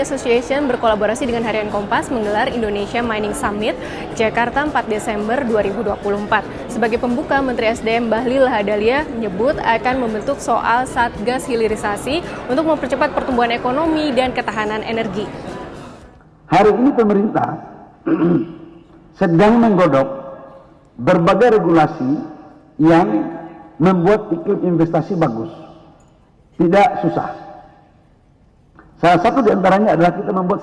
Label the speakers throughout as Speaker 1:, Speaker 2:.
Speaker 1: Association berkolaborasi dengan Harian Kompas menggelar Indonesia Mining Summit Jakarta 4 Desember 2024. Sebagai pembuka, Menteri SDM Bahlil Lahadalia menyebut akan membentuk soal Satgas Hilirisasi untuk mempercepat pertumbuhan ekonomi dan ketahanan energi.
Speaker 2: Hari ini pemerintah sedang menggodok berbagai regulasi yang membuat iklim investasi bagus, tidak susah. Salah satu di antaranya adalah kita membuat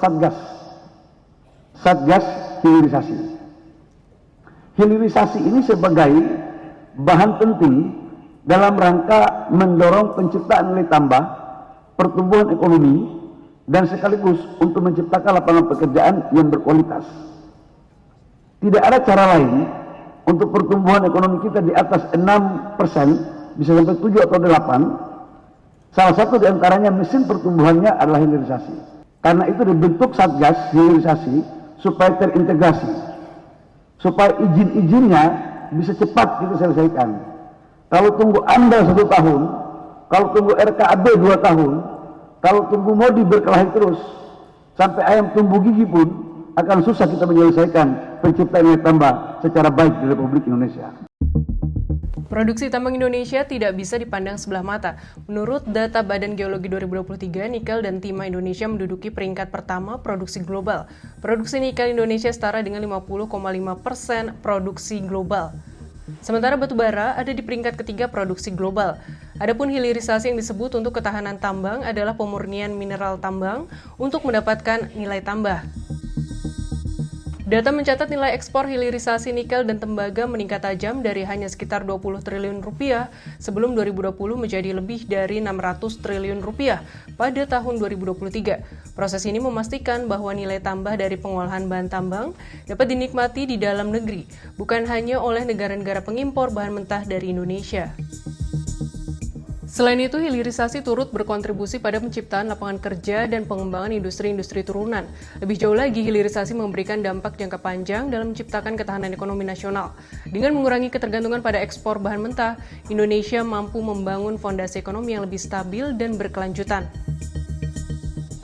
Speaker 2: Satgas Hilirisasi. Hilirisasi ini sebagai bahan penting dalam rangka mendorong penciptaan nilai tambah, pertumbuhan ekonomi, dan sekaligus untuk menciptakan lapangan pekerjaan yang berkualitas. Tidak ada cara lain untuk pertumbuhan ekonomi kita di atas 6%, bisa sampai 7 atau 8. Salah satu di antaranya mesin pertumbuhannya adalah hilirisasi. Karena itu dibentuk Satgas Hilirisasi supaya terintegrasi, supaya izin-izinnya bisa cepat kita selesaikan. Kalau tunggu AMDAL 1 tahun, kalau tunggu RKAB 2 tahun, kalau tunggu modi berkelahi terus, sampai ayam tumbuh gigi pun akan susah kita menyelesaikan penciptaan nilai tambah secara baik di Republik Indonesia.
Speaker 1: Produksi tambang Indonesia tidak bisa dipandang sebelah mata. Menurut data Badan Geologi 2023, nikel dan timah Indonesia menduduki peringkat pertama produksi global. Produksi nikel Indonesia setara dengan 50,5% produksi global. Sementara batu bara ada di peringkat ketiga produksi global. Adapun hilirisasi yang disebut untuk ketahanan tambang adalah pemurnian mineral tambang untuk mendapatkan nilai tambah. Data mencatat nilai ekspor hilirisasi nikel dan tembaga meningkat tajam dari hanya sekitar 20 triliun rupiah sebelum 2020 menjadi lebih dari 600 triliun rupiah pada tahun 2023. Proses ini memastikan bahwa nilai tambah dari pengolahan bahan tambang dapat dinikmati di dalam negeri, bukan hanya oleh negara-negara pengimpor bahan mentah dari Indonesia. Selain itu, hilirisasi turut berkontribusi pada penciptaan lapangan kerja dan pengembangan industri-industri turunan. Lebih jauh lagi, hilirisasi memberikan dampak jangka panjang dalam menciptakan ketahanan ekonomi nasional. Dengan mengurangi ketergantungan pada ekspor bahan mentah, Indonesia mampu membangun fondasi ekonomi yang lebih stabil dan berkelanjutan.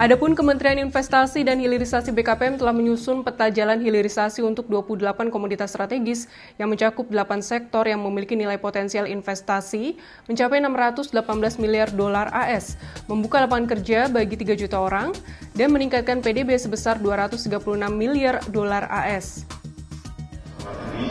Speaker 1: Adapun Kementerian Investasi dan Hilirisasi BKPM telah menyusun peta jalan hilirisasi untuk 28 komoditas strategis yang mencakup 8 sektor yang memiliki nilai potensial investasi mencapai 618 miliar dolar AS, membuka lapangan kerja bagi 3 juta orang, dan meningkatkan PDB sebesar 236 miliar dolar AS.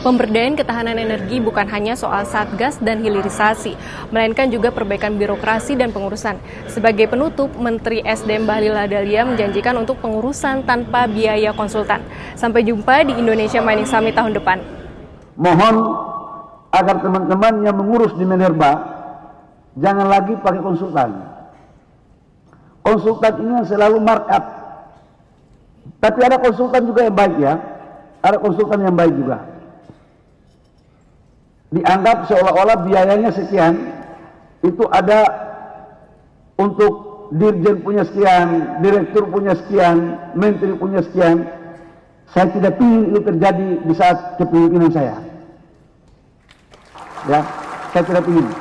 Speaker 1: Pemberdayaan ketahanan energi bukan hanya soal satgas dan hilirisasi, melainkan juga perbaikan birokrasi dan pengurusan. Sebagai penutup, Menteri SDM Bahlil Lahadalia menjanjikan untuk pengurusan tanpa biaya konsultan. Sampai jumpa di Indonesia Mining Summit tahun depan.
Speaker 2: Mohon agar teman-teman yang mengurus di Minerba jangan lagi pakai konsultan. Konsultan ini selalu markup. Tapi ada konsultan juga yang baik ya. Ada konsultan yang baik juga. Dianggap seolah-olah biayanya sekian, itu ada untuk dirjen punya sekian, direktur punya sekian, menteri punya sekian. Saya tidak ingin itu terjadi di saat kepemimpinan saya. Ya, saya tidak ingin.